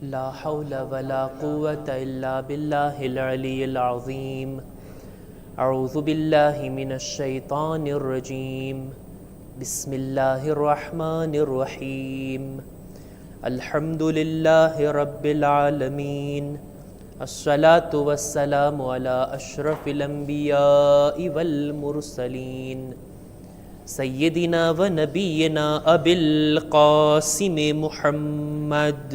ला हौला वला कुव्वता इल्ला बिल्लाहिल अलिय्यिल अज़ीम। अऊज़ु बिल्लाहि मिनश शैतानिर रजीम। बिस्मिल्लाहिर रहमानिर रहीम। अल्हम्दुलिल्लाहि रब्बिल आलमीन। अस्सलातु वस्सलामु अला अशरफिल अंबियाइ वल मुरसलीन सय्यदिना व नबीना अबिल क़ासिम मुहम्मद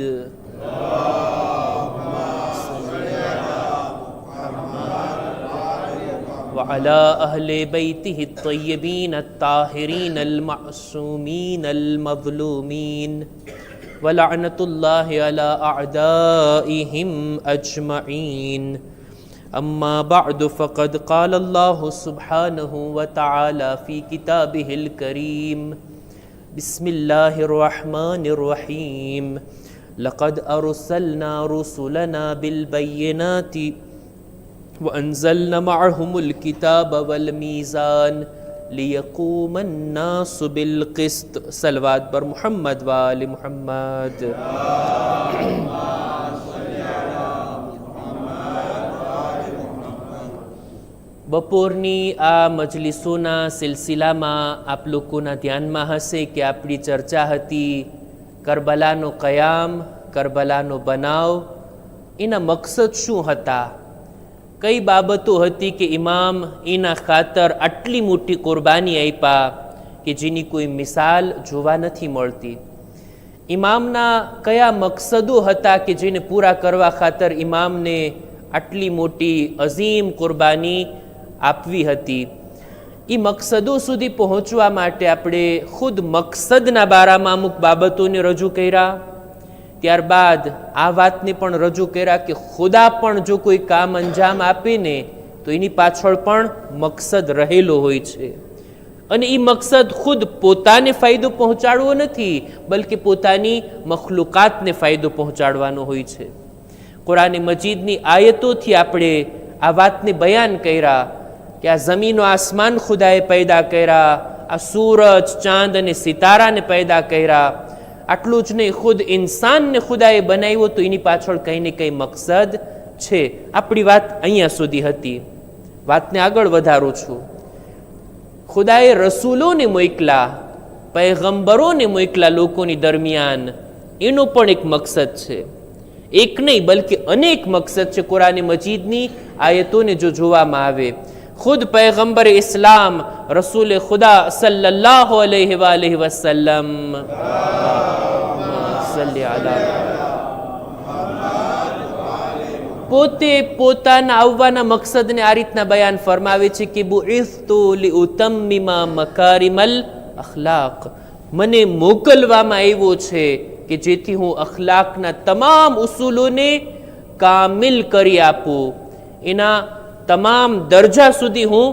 व अला अहले बैतिहि त्तय्यबीन अत्ताहिरीन अल-मअसूमीन अल-मज़लूमीन व लअनतुल्लाहि अला अअदाइहिम अजमईन। अम्मा बअद फ़क़द क़ाल अल्लाहु सुब्हानहु व तआला फ़ी किताबिहिल करीम। बिस्मिल्लाहिर रहमानिर रहीम। लक़द अरसलना रुसुलना बिल बय्यिनाति व अंज़लना मअहुमुल किताब वल मीज़ान लियक़ूमन नासु बिल क़िस्त। सलवात बर मुहम्मद व आले मुहम्मद। બપોરની આ મજલિસોના સિલસિલામાં આપ લોકોના ધ્યાનમાં હશે કે આપણી ચર્ચા હતી કરબલાનો કયામ, કરબલાનો બનાવ, એના મકસદ શું હતા, કઈ બાબતો હતી કે ઇમામ એના ખાતર આટલી મોટી કુરબાની આપ્યા કે જેની કોઈ મિસાલ જોવા નથી મળતી. ઇમામના કયા મકસદો હતા કે જેને પૂરા કરવા ખાતર ઇમામને આટલી મોટી અઝીમ કુરબાની આપવી હતી. એ મકસદો સુધી પહોંચવા માટે આપણે ખુદ મકસદના બારામાં અમુક બાબતોને રજૂ કર્યા. ત્યારબાદ આ વાતને પણ રજૂ કર્યા કે ખુદા પણ જો કોઈ કામ અંજામ આપે ને તો એની પાછળ પણ મકસદ રહેલો હોય છે. અને એ મકસદ ખુદ પોતાને ફાયદો પહોંચાડવો નથી, બલકે પોતાની મખલુકાતને ફાયદો પહોંચાડવાનો હોય છે. કુરાન મજીદની આયતોથી આપણે આ વાતને બયાન કર્યા કે આ જમીનો આસમાન ખુદાએ પેદા કર્યા, આ સૂરજ, ચાંદ અને સિતારાને પેદા કર્યા. આટલું જ નહીં, ખુદ ઇન્સાનને ખુદાએ બનાવ્યો તો એની પાછળ કંઈ ને કંઈ મકસદ છે. આપણી વાત અહીંયા સુધી હતી. વાતને આગળ વધારું છું. ખુદાએ રસૂલોને મોકલા, પૈગંબરોને મોકલા લોકોની દરમિયાન, એનો પણ એક મકસદ છે. એક નહીં બલ્કે અનેક મકસદ છે કુરાન મજીદની આયતોને જો જોવામાં આવે. खुद पैगंबर इस्लाम रसूल खुदा सल्लल्लाहु अलैहि वसल्लम પોતે પોતાના આવવાના મકસદને આ રીતના બયાન ફરમાવે છે કે બુઇસ્તુ લિઉતમ્મિમા મકારિમલ અખલાક, મને મોકલવામાં આવ્યો છે કે જેથી હું અખલાકના તમામ ઉસૂલોને કામિલ કરી આપું. એના તમામ દરજા સુધી હું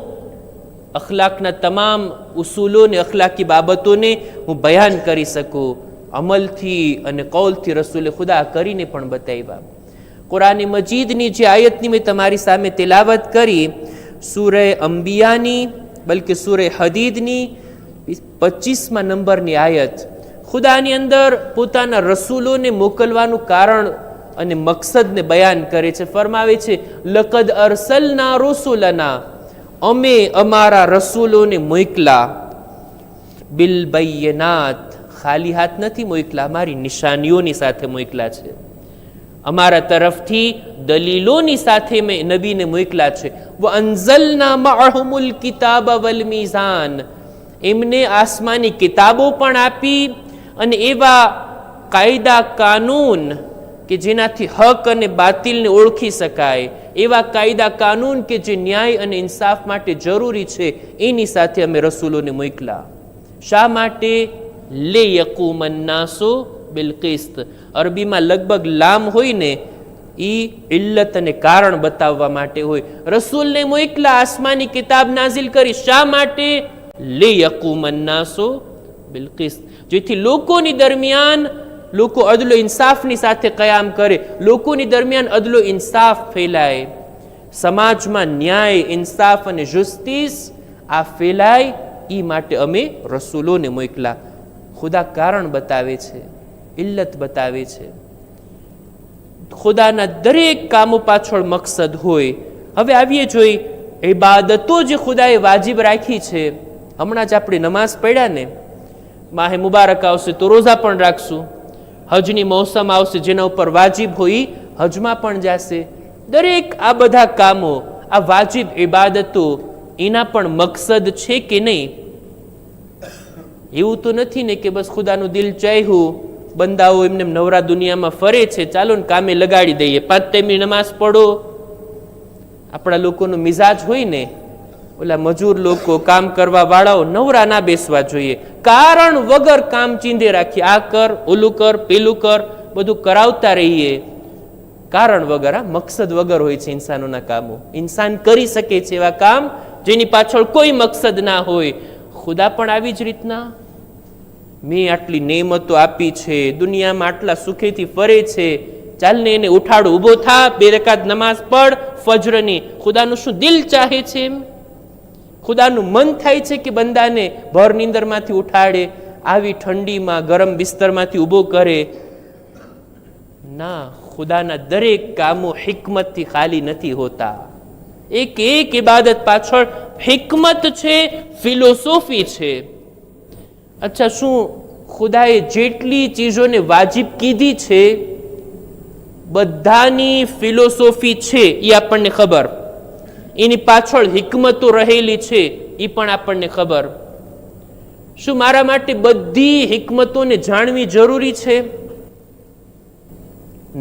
અખલાકના તમામ ઉસૂલોને, અખલાકી બાબતોને હું બયાન કરી શકું. અમલથી અને કૌલથી રસૂલે ખુદા કરીને પણ બતાવ્યા. કુરાન મજીદની જે આયતની મેં તમારી સામે તિલાવત કરી, સૂરે અંબિયાની બલકે સૂરે હદીદની 25મા નંબરની આયત, ખુદાની અંદર પોતાના રસૂલોને મોકલવાનું કારણ અને મકસદને બયાન કરે છે. ફરમાવે છે લકદ અરસલના રૂસુલના, અમે અમારા રસૂલોને મોકલા, બિલ બય્યનાત, ખાલી હાથ નથી મોકલા, અમારી નિશાનીઓની સાથે મોકલા છે. અમારા તરફથી દલીલોની સાથે મેં નબીને મોકલા છે. વ અંઝલના મઅહુમુલ કિતાબ વલ મીઝાન, એમને આસમાની કિતાબો પણ આપી અને એવા કાયદા કાનૂન કે જેનાથી હક અને બાતિલને ઓળખી શકાય, એવા કાયદા કાનૂન કે જે ન્યાય અને ઇન્સાફ માટે જરૂરી છે, એની સાથે અમે રસૂલોને મોકલા. શા માટે? લે યકૂમન નાસુ બિલ કિસ્ત. અરબીમાં લગભગ લામ હોય ને એ ઇલ્લત અને કારણ બતાવવા માટે હોય. રસૂલને મોકલા, આસમાની કિતાબ નાઝિલ કરી. શા માટે? લે યકૂમન નાસુ બિલ કિસ્ત, જેથી લોકોની દરમિયાન લોકો અદલો ઇન્સાફની સાથે કયામ કરે, લોકોની દરમિયાન અદલો ઇન્સાફ ફેલાય, સમાજમાં ન્યાય, ઇન્સાફ અને જસ્ટિસ આ ફેલાય. એ માટે અમે રસૂલોને મોકલા. ખુદા કારણ બતાવે છે, ઇલ્લત બતાવે છે. ખુદાના દરેક કામો પાછળ મકસદ હોય. હવે આવીએ જોઈ ઇબાદતો જે ખુદાએ વાજિબ રાખી છે. હમણાં જ આપણે નમાઝ પડ્યા ને, માહે મુબારક આવશે તો રોઝા પણ રાખશું. હજની મોસમ આવશે જેના ઉપર વાજિબ હોય હજમાં પણ જશે. દરેક આ બધા કામો, આ વાજિબ ઇબાદતો, એના પણ મકસદ છે કે નહીં? એવું તો નથી ને કે બસ ખુદાનું દિલ ચાહ્યું, બંદાઓ એમને નવરા દુનિયામાં ફરે છે, ચાલો ને કામે લગાડી દઈએ, 5 ટાઈમની નમાઝ પડો. આપણા લોકોનો મિજાજ હોય ને, ઓલા મજૂર લોકો, કામ કરવા વાળાઓ નવરા ના બેસવા જોઈએ. કારણ વગર કામ ચીંધે રાખીએ, આ કર, ઓલું કર, પેલું કર, બધું કરાવતા રહીએ કારણ વગર. આ મકસદ વગર હોય છે ઇન્સાનોના કામો. ઇન્સાન કરી શકે છે એવા કામ જેની પાછળ કોઈ મકસદ ના હોય. ખુદા પણ આવી જ રીતના, મેં આટલી નેમતો આપી છે, દુનિયામાં આટલા સુખેથી ફરે છે, ચાલને એને ઉઠાડો, ઊભો થા, 2 રકાત નમાઝ પડ ફજરની. ખુદાનું શું દિલ ચાહે છે એમ? ખુદાનું મન થાય છે કે બંદાને ભર નીંદરમાંથી ઉઠાડે, આવી ઠંડીમાં ગરમ બિસ્તરમાંથી ઊભો કરે? ના, ખુદાના દરેક કામો હિકમતથી ખાલી નથી હોતા. એક એક ઇબાદત પાછળ હિકમત છે, ફિલોસોફી છે. અચ્છા, શું ખુદાએ જેટલી ચીજોને વાજિબ કીધી છે બધાની ફિલોસોફી છે એ આપણને ખબર, એની પાછળ હિકમતો રહેલી છે એ પણ આપણને ખબર. શું મારા માટે બધી હિકમતોને જાણવી જરૂરી છે?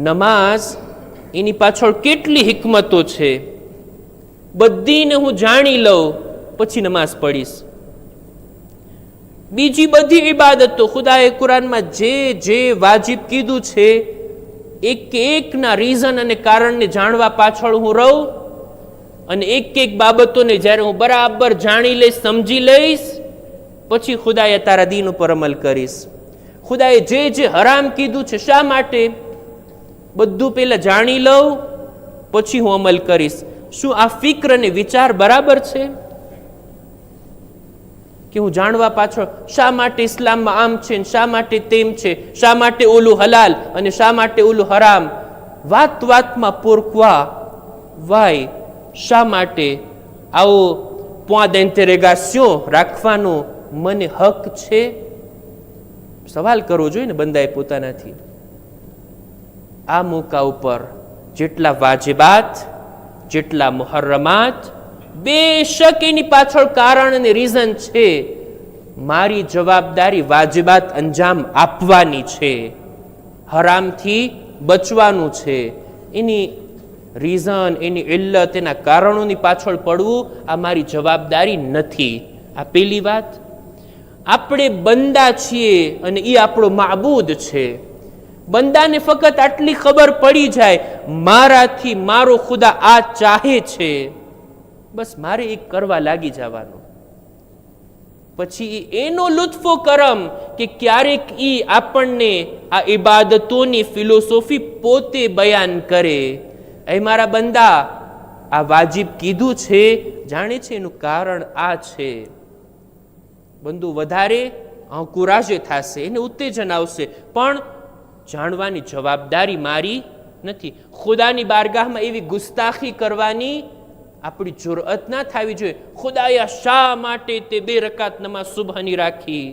નમાઝ, એની પાછળ કેટલી હિકમતો છે, બધીને હું જાણી લઉં પછી નમાઝ પડીશ. બીજી બધી ઇબાદતો ખુદાએ કુરાનમાં જે જે વાજિબ કીધું છે, એક એકના રીઝન અને કારણને જાણવા પાછળ હું રહું, અને એક એક બાબતોને જ્યારે હું બરાબર જાણી લઈશ, સમજી લઈશ, પછી ખુદાએ તારા દીન ઉપર અમલ કરીશ. ખુદાએ જે જે હરામ કીધું છે, શા માટે? બધું પહેલા જાણી લઉં પછી હું અમલ કરીશ. શું આ ફિક્ર અને વિચાર બરાબર છે કે હું જાણવા પાછળ શા માટે ઇસ્લામમાં આમ છે, શા માટે તેમ છે, શા માટે ઓલું હલાલ અને શા માટે ઓલું હરામ? વાત વાતમાં pourquoi, why, શા માટે આવો point d'interrogation રાખવાનો મને હક છે? સવાલ કરવો જોઈએ ને બંદાએ પોતાનાથી. આ મોકા ઉપર જેટલા વાજિબાત, જેટલા મુહર્રમાત, બેશક એની પાછળ કારણ અને રીઝન છે. મારી જવાબદારી વાજિબાત અંજામ આપવાની છે, હરામથી બચવાનું છે. એની રીઝન, એની ઇલ્લત, એના કારણોની પાછળ પડવું આ મારી જવાબદારી નથી. આ પહેલી વાત. આપણે બંદા છીએ અને એ આપણો માબૂદ છે. બંદાને ફક્ત આટલી ખબર પડી જાય, મારાથી મારો ખુદા આ ચાહે છે, બસ મારે એ કરવા લાગી જવાનું. પછી એનો લુત્ફો કરમ કે ક્યારેક ઈ આપણને આ ઇબાદતોની ફિલોસોફી પોતે બયાન કરે. એ મારા બંદા, આ વાજિબ કીધું છે, જાણે છે એનું કારણ આ છે. બંદુ વધારે કુરાજે થશે, એને ઉત્તેજન આવશે, પણ જાણવાની જવાબદારી મારી નથી. ખુદાની બારગાહમાં એવી ગુસ્તાખી કરવાની આપણી જુરઅત ના થવી જોઈએ. ખુદાએ શા માટે તે 2 રકાત નમાઝ સુબહની રાખી,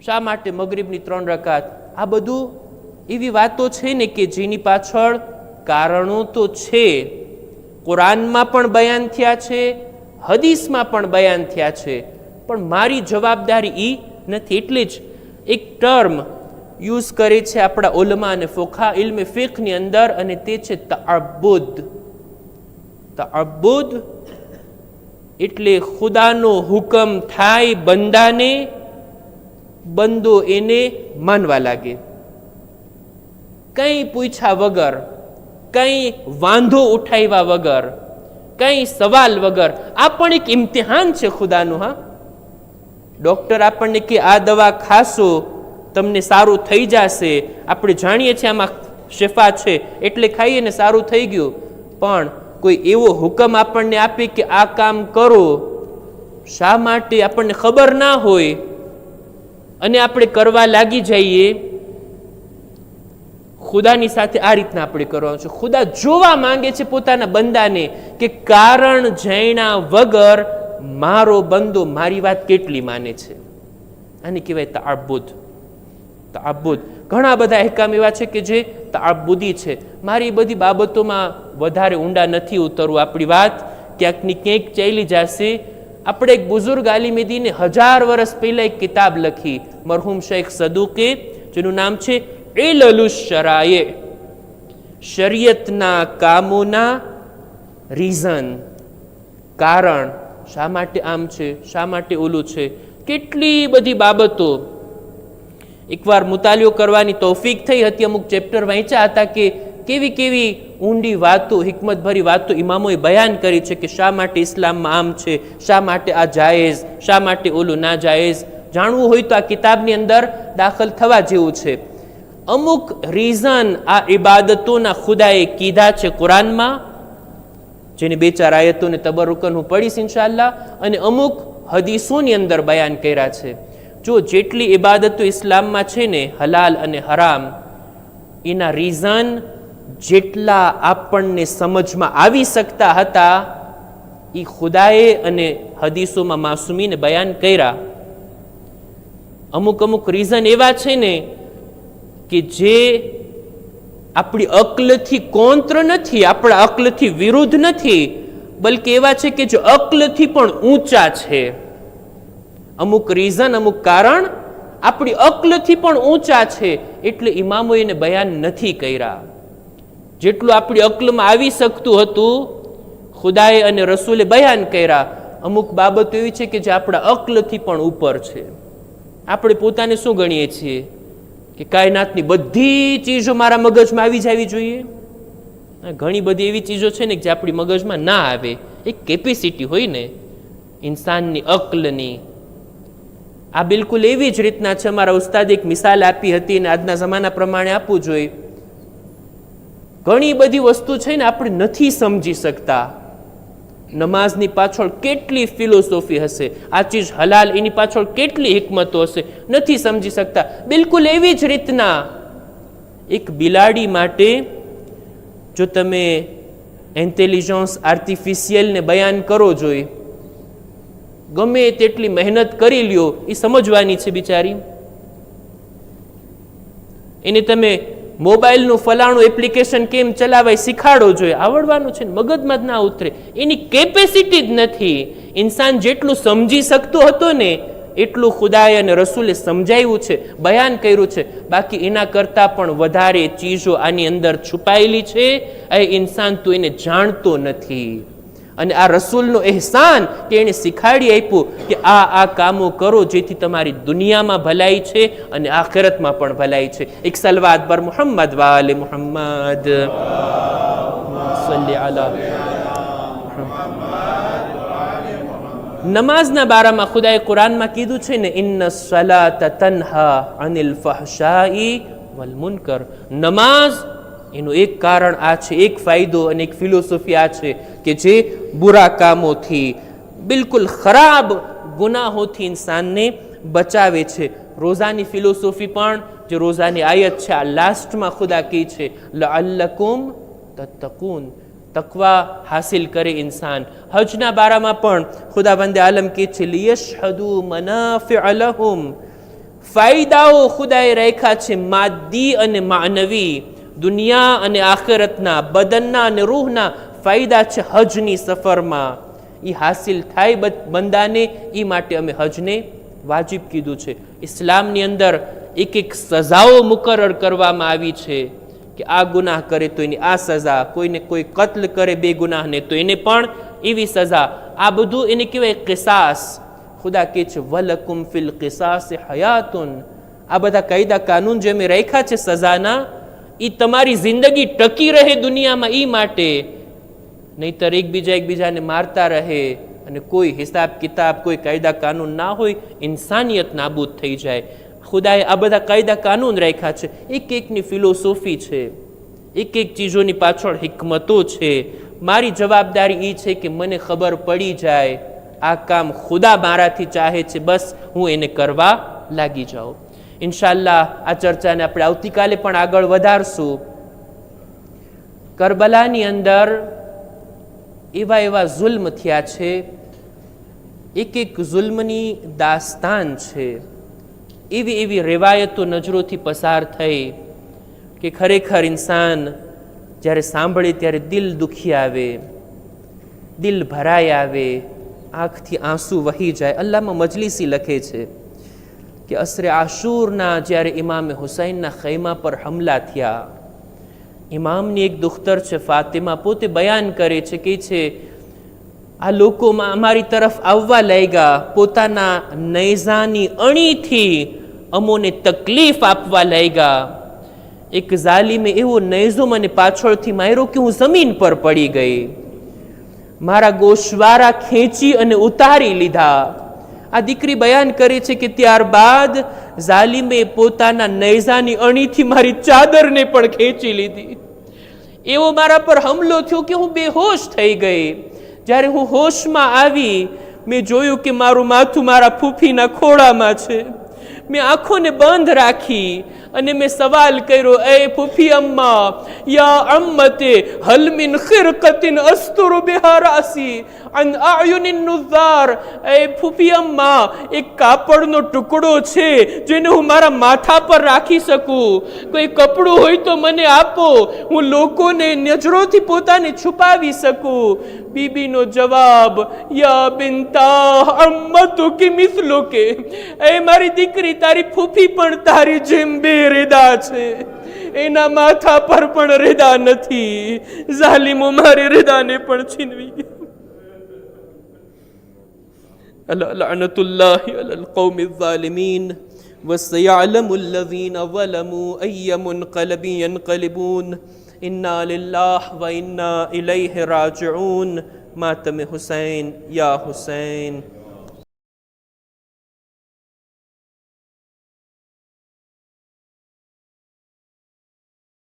શા માટે મગરિબની 3 રકાત? આ બધું એવી વાતો છે ને કે જેની પાછળ કારણો તો છે, કુરાનમાં પણ બયાન થયા છે, હદીસમાં પણ બયાન થયા છે, પણ મારી જવાબદારી ઈ નથી. એટલે જ એક ટર્મ યુઝ કરે છે આપણા ઉલમા અને ફુકા ઇલ્મે ફિકની અંદર, અને તે છે તઅબ્બુદ. તઅબ્બુદ એટલે ખુદાનો હુકમ થાય બંદાને, બંદો એને માનવા લાગે, કંઈ પૂછ્યા વગર, કંઈ વાંધો ઉઠાવ્યા વગર, કંઈ સવાલ વગર. આ પણ એક ઇમ્તિહાન છે ખુદાનું. હા, ડોક્ટર આપણને કે આ દવા ખાશો તમને સારું થઈ જશે, આપણે જાણીએ છીએ આમાં શિફા છે એટલે ખાઈએ ને સારું થઈ ગયું, પણ કોઈ એવો હુકમ આપણને આપે કે આ કામ કરો, શા માટે આપણને ખબર ના હોય અને આપણે કરવા લાગી જઈએ. ખુદાની સાથે આ રીતના આપણે કરવાનું છે. ખુદા જોવા માંગે છે પોતાના બંદાને કે કારણ જાણ્યા વગર મારો બંદો મારી વાત કેટલી માને છે. આને કહેવાય તઆબુદ. તઆબુદ ઘણા બધા અહેકામ એવા છે કે જે તઆબુદી છે. મારી બધી બાબતોમાં વધારે ઊંડા નથી ઉતરવું. આપણી વાત ક્યાંક ની ક્યાંક ચાલી જશે. આપણે એક બુઝુર્ગ આલિમે દીને 1000 વર્ષ પહેલા એક કિતાબ લખી, મરહુમ શેખ સદુકે, જેનું નામ છે ઇલલુશ શરાએ, શરીયતના કામોના રીઝન, કારણ, શા માટે આમ છે, શા માટે ઓલું છે, કેટલી બધી બાબતો. એકવાર મુતાલિયો કરવાની તૌફીક થઈ હતી. અમુક ચેપ્ટર વાંચ્યા હતા કે કેવી કેવી ઊંડી વાતો, હિકમતભરી વાતો ઇમામોએ બયાન કરી છે કે શા માટે ઇસ્લામમાં આમ છે, શા માટે આ જાયેઝ, શા માટે ઓલું ના જાયેઝ. જાણવું હોય તો આ કિતાબની અંદર દાખલ થવા જેવું છે. અમુક રીઝન આ ઇબાદતોના ખુદાએ કીધા છે કુરાનમાં, જેની 2-4 આયતોને તબરુકન હું પડીશ ઇન્શાઅલ્લાહ, અને અમુક હદીસોની અંદર બયાન કર્યા છે. જો જેટલી ઇબાદતો ઇસ્લામમાં છે ને, હલાલ અને હરામ, એના રીઝન જેટલા આપણને સમજમાં આવી શકતા હતા એ ખુદાએ અને હદીસોમાં માસૂમીને બયાન કર્યા. અમુક અમુક રીઝન એવા છે ને કે જે આપણી અક્લથી કોંત્ર નથી, આપણા અક્લથી વિરુદ્ધ નથી, બલકે એવા છે કે જે અક્લથી પણ ઊંચા છે. અમુક રીઝન, અમુક કારણ આપણી અક્લથી પણ ઊંચા છે, એટલે ઇમામો એને બયાન નથી કર્યા. જેટલું આપણી અક્લમાં આવી શકતું હતું ખુદાએ અને રસૂલે બયાન કર્યા. અમુક બાબતો એવી છે કે જે આપણા અક્લથી પણ ઉપર છે. આપણે પોતાને શું ગણીએ છીએ કે કાયનાતની બધી ચીજો મારા મગજમાં આવી જવી જોઈએ? ઘણી બધી એવી ચીજો છે ને જે આપણી મગજમાં ના આવે. એક કેપેસિટી હોય ને ઇન્સાનની અક્લની. આ બિલકુલ એવી જ રીતના છે. અમારા ઉસ્તાદે એક મિસાલ આપી હતી અને આજના જમાના પ્રમાણે આપવું જોઈએ. ઘણી બધી વસ્તુ છે ને આપણે નથી સમજી શકતા. નમાઝની પાછળ કેટલી ફિલોસોફી હશે, આ ચીજ હલાલ, એની પાછળ કેટલી હિકમતો હશે, નથી સમજી શકતા. બિલકુલ એવી જ રીતના એક બિલાડી માટે જો તમે ઇન્ટેલિજન્સ આર્ટિફિશિયલને બયાન કરો જોઈએ, ગમે તેટલી મહેનત કરી લ્યો, એ સમજવાની છે બિચારી. એને તમે મોબાઈલનું ફલાણું એપ્લિકેશન કેમ ચલાવાય શીખાડો જોઈએ, આવડવાનું છે, મગજમાં જ ના ઉતરે. એની કેપેસિટી જ નથી. ઇન્સાન જેટલું સમજી શકતો હતો ને એટલું ખુદાએ અને રસૂલે સમજાવ્યું છે, બયાન કર્યું છે. બાકી એના કરતાં પણ વધારે ચીજો આની અંદર છુપાયેલી છે. એ ઇન્સાન તો એને જાણતો નથી. અને આ રસૂલનો એહસાન કે એને શીખાડી આપ્યું કે આ કામો કરો જેથી તમારી દુનિયામાં ભલાઈ છે અને આખિરતમાં પણ ભલાઈ છે. એક સલવાત પર મુહમ્મદ વાલે મુહમ્મદ સલ્લી અલા. નમાઝના બારામાં ખુદાએ કુરાનમાં કીધું છે ને, ઇન્ન સલાત તન્હા અનિલ ફહશાઈ વલ મુનકર. નમાઝ એનું એક કારણ આ છે, એક ફાયદો અને એક ફિલોસોફી આ છે કે જે બુરા કામોથી, બિલકુલ ખરાબ ગુનાહોથી ઇન્સાનને બચાવે છે. રોઝાની ફિલોસોફી પણ, જે રોઝાની આયત છે, આ લાસ્ટમાં ખુદા કહે છે લઅલ્લકુમ તત્તકૂન, તકવા હાસિલ કરે ઇન્સાન. હજના બારામાં પણ ખુદાવંદે આલમ કહે છે લિયશહદુ મનાફિઅ લહુમ, ફાયદાઓ ખુદાએ રાખ્યા છે માદી અને માનવી, દુનિયા અને આખિરતના, બદનના અને રૂહના ફાયદા છે હજની સફરમાં. એ હાસિલ થાય બંદાને, એ માટે અમે હજને વાજિબ કીધું છે. ઇસ્લામની અંદર એક એક સજાઓ મુકરર કરવામાં આવી છે કે આ ગુનાહ કરે તો એની આ સજા, કોઈને કોઈ કત્લ કરે બે ગુનાહને તો એને પણ એવી સજા. આ બધું એને કહેવાય કિસાસ. ખુદા કહે છે વલકુમ ફિલ કિસાસ હયાતુન. આ બધા કાયદા કાનૂન જે અમે રાખ્યા છે સજાના, એ તમારી જિંદગી ટકી રહે દુનિયામાં, એ માટે. નહીતર એકબીજાને મારતા રહે અને કોઈ હિસાબ કિતાબ, કોઈ કાયદા કાનૂન ના હોય, ઇન્સાનિયત નાબૂદ થઈ જાય. ખુદાએ આ બધા કાયદા કાનૂન રાખ્યા છે. એક એકની ફિલોસોફી છે, એક એક ચીજોની પાછળ હિકમતો છે. મારી જવાબદારી એ છે કે મને ખબર પડી જાય આ કામ ખુદા મારાથી ચાહે છે, બસ હું એને કરવા લાગી જાઉં. ઇન્શાલ્લાહ આ ચર્ચાને આપણે આવતીકાલે પણ આગળ વધારશું. કરબલાની અંદર એવા જુલ્મ થયા છે, એક જુલ્મની દાસ્તાન છે. એવી રેવાયતો નજરોથી પસાર થઈ કે ખરેખર ઇન્સાન જ્યારે સાંભળે ત્યારે દિલ દુખી આવે, દિલ ભરાઈ આવે, આંખથી આંસુ વહી જાય. અલ્લામા મજલિસી લખે છે કે અસરે આશુરના જ્યારે ઇમામે હુસૈનના ખૈમા પર હમલા થયા, ઇમામની એક દુખ્તર છે ફાતિમા, પોતે બયાન કરે છે કે છે આ લોકોમાં અમારી તરફ આવવા લાગ્યા, પોતાના નૈઝાની અણીથી અમોને તકલીફ આપવા લાગ્યા. એક ઝાલિમે એવો નૈઝો મને પાછળથી માર્યો કે હું જમીન પર પડી ગઈ. મારા ગોશવારા ખેંચી અને ઉતારી લીધા. આ દીકરી બયાન કરે છે કે ત્યારબાદ ઝાલિમે પોતાના નૈઝાની અણીથી મારી ચાદરને પણ ખેંચી લીધી. એવો મારા પર હમલો થયો કે હું બેહોશ થઈ ગઈ. જ્યારે હું હોશમાં આવી, મેં જોયું કે મારું માથું મારા ફૂફીના ખોળામાં છે. મેં આંખોને બંધ રાખી અને મેં સવાલ કર્યો, એ ફૂફી અમ્મા, યા અમ્મતે હલ મિન ખિરકતિન અસ્તુરુ બિહા રાસી અન આયુનિન નુઝાર. એ ફૂફી અમ્મા, એક કાપડનો ટુકડો છે જેને હું મારા માથા પર રાખી શકું, કોઈ કપડું હોય તો મને આપો, હું લોકોને નજરોથી પોતાને છુપાવી શકું. બીબીનો જવાબ, યા બિન્તા અમ્મતુકી મિસ્લુકે. એ મારી દીકરી, તારી ફૂફી પણ તારી જેમ બેરેદા છે, એના માથા પર પણ રેદા નથી. ઝાલિમો મારી રેદાને પણ છીનવી ગયા. લઅનતુલ્લાહિ અલલ કૌમિ ઝાલિમીન વસયઅલમુ અલ્લઝીના ઝલમુ અય્ય મુન્કલબિન યન્કલિબૂન. ઇન્ના લિલ્લાહ વ ઇન્ના ઇલૈહિ રાજિഊન. માતમ હુસૈન યા હુસૈન.